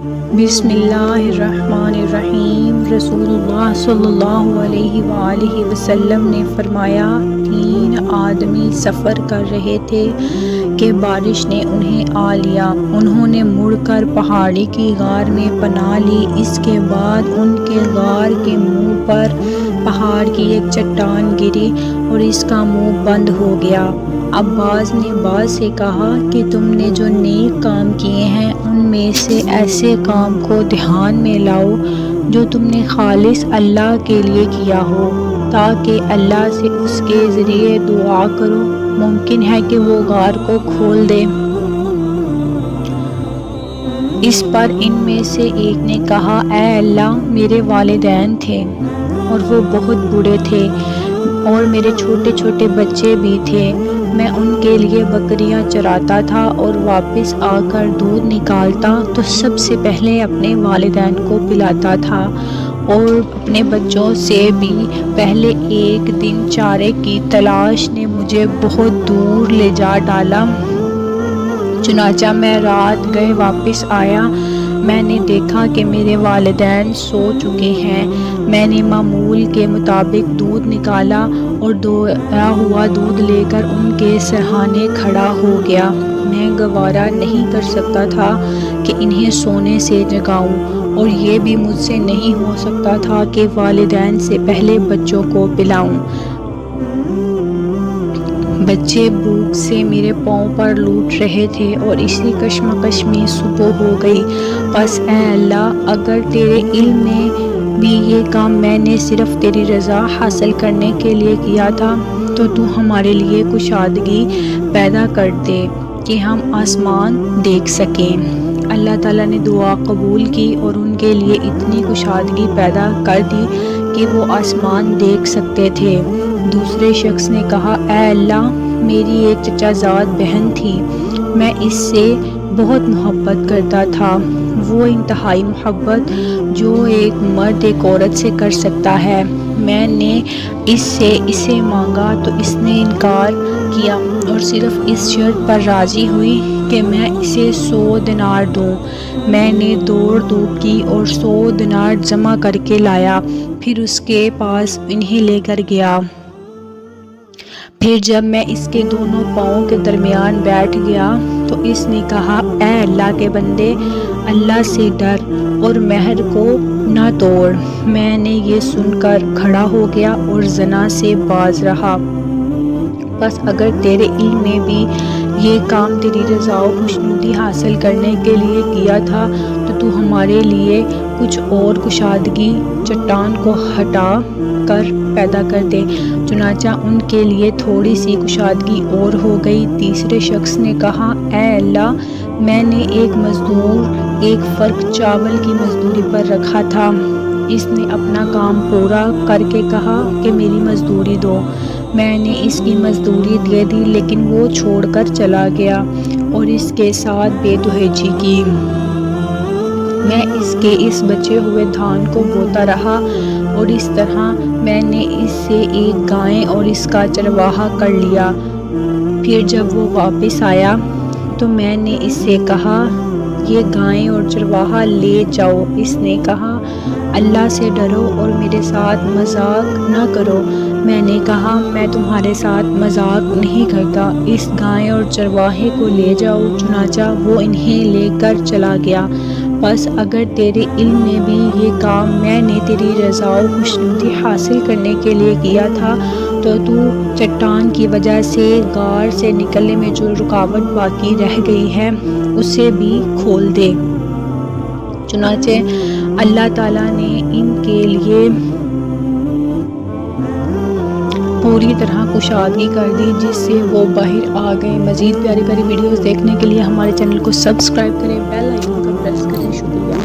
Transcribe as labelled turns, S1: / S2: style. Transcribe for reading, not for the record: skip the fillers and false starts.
S1: بسم اللہ الرحمن الرحیم۔ رسول اللہ صلی اللہ علیہ وآلہ وسلم نے فرمایا، 3 آدمی سفر کر رہے تھے کہ بارش نے انہیں آ لیا۔ انہوں نے مڑ کر پہاڑی کی غار میں پناہ لی۔ اس کے بعد ان کے غار کے منہ پر پہاڑ کی ایک چٹان گری اور اس کا منہ بند ہو گیا۔ اب بعض نے بعض سے کہا کہ تم نے جو نیک کام کیے ہیں ان میں سے ایسے کام کو دھیان میں لاؤ جو تم نے خالص اللہ کے لیے کیا ہو، تاکہ اللہ سے اس کے ذریعے دعا کرو، ممکن ہے کہ وہ غار کو کھول دے۔ اس پر ان میں سے ایک نے کہا، اے اللہ، میرے والدین تھے اور وہ بہت بوڑھے تھے اور میرے چھوٹے چھوٹے بچے بھی تھے۔ میں ان کے لیے بکریاں چراتا تھا اور واپس آ کر دودھ نکالتا تو سب سے پہلے اپنے والدین کو پلاتا تھا اور اپنے بچوں سے بھی پہلے۔ ایک دن چارے کی تلاش نے مجھے بہت دور لے جا ڈالا، چنانچہ میں رات گئے واپس آیا۔ میں نے دیکھا کہ میرے والدین سو چکے ہیں۔ میں نے معمول کے مطابق دودھ نکالا اور دھویا ہوا دودھ لے کر ان کے سرہانے کھڑا ہو گیا۔ میں گوارا نہیں کر سکتا تھا کہ انہیں سونے سے جگاؤں، اور یہ بھی مجھ سے نہیں ہو سکتا تھا کہ والدین سے پہلے بچوں کو پلاؤں۔ بچے بھوک سے میرے پاؤں پر لوٹ رہے تھے اور اسی کشمکش میں صبح ہو گئی۔ پس اے اللہ، اگر تیرے علم میں بھی یہ کام میں نے صرف تیری رضا حاصل کرنے کے لیے کیا تھا تو تو ہمارے لیے کشادگی پیدا کر دے کہ ہم آسمان دیکھ سکیں۔ اللہ تعالیٰ نے دعا قبول کی اور ان کے لیے اتنی کشادگی پیدا کر دی کہ وہ آسمان دیکھ سکتے تھے۔ دوسرے شخص نے کہا، اے اللہ، میری ایک چچا زاد بہن تھی، میں اس سے بہت محبت کرتا تھا، وہ انتہائی محبت جو ایک مرد ایک عورت سے کر سکتا ہے۔ میں نے اس سے اسے مانگا تو اس نے انکار کیا اور صرف اس شرط پر راضی ہوئی کہ میں اسے 100 دینار دوں۔ میں نے دوڑ دھوپ کی اور 100 دینار جمع کر کے لایا، پھر اس کے پاس انہیں لے کر گیا۔ پھر جب میں اس کے دونوں پاؤں کے درمیان بیٹھ گیا تو اس نے کہا، اے اللہ کے بندے، اللہ سے ڈر اور مہر کو نہ توڑ۔ میں نے یہ سن کر کھڑا ہو گیا اور زنا سے باز رہا۔ بس اگر تیرے علم میں بھی یہ کام تیری رضا و خوشنودی حاصل کرنے کے لیے کیا تھا تو ہمارے لیے کچھ اور کشادگی چٹان کو ہٹا کر پیدا کر دے۔ چنانچہ ان کے لیے تھوڑی سی کشادگی اور ہو گئی۔ تیسرے شخص نے کہا، اے اللہ، میں نے ایک مزدور ایک فرق چاول کی مزدوری پر رکھا تھا۔ اس نے اپنا کام پورا کر کے کہا کہ میری مزدوری دو۔ میں نے اس کی مزدوری دے دی، لیکن وہ چھوڑ کر چلا گیا اور اس کے ساتھ بے دہیجی کی۔ میں اس کے اس بچے ہوئے دھان کو بوتا رہا اور اس طرح میں نے اس سے ایک گائے اور اس کا چرواہا کر لیا۔ پھر جب وہ واپس آیا تو میں نے اس سے کہا، یہ گائے اور چرواہا لے جاؤ۔ اس نے کہا، اللہ سے ڈرو اور میرے ساتھ مذاق نہ کرو۔ میں نے کہا، میں تمہارے ساتھ مذاق نہیں کرتا، اس گائے اور چرواہے کو لے جاؤ۔ چنانچہ وہ انہیں لے کر چلا گیا۔ بس اگر تیرے علم میں بھی یہ کام میں نے تیری رضا و خوشنودی حاصل کرنے کے لیے کیا تھا تو چٹان کی وجہ سے غار سے نکلنے میں جو رکاوٹ باقی رہ گئی ہے اسے بھی کھول دے۔ چنانچہ اللہ تعالیٰ نے ان کے لیے پوری طرح کشادگی کر دی جس سے وہ باہر آ گئے۔ مزید پیاری پیاری ویڈیوز دیکھنے کے لیے ہمارے چینل کو سبسکرائب کریں، بیل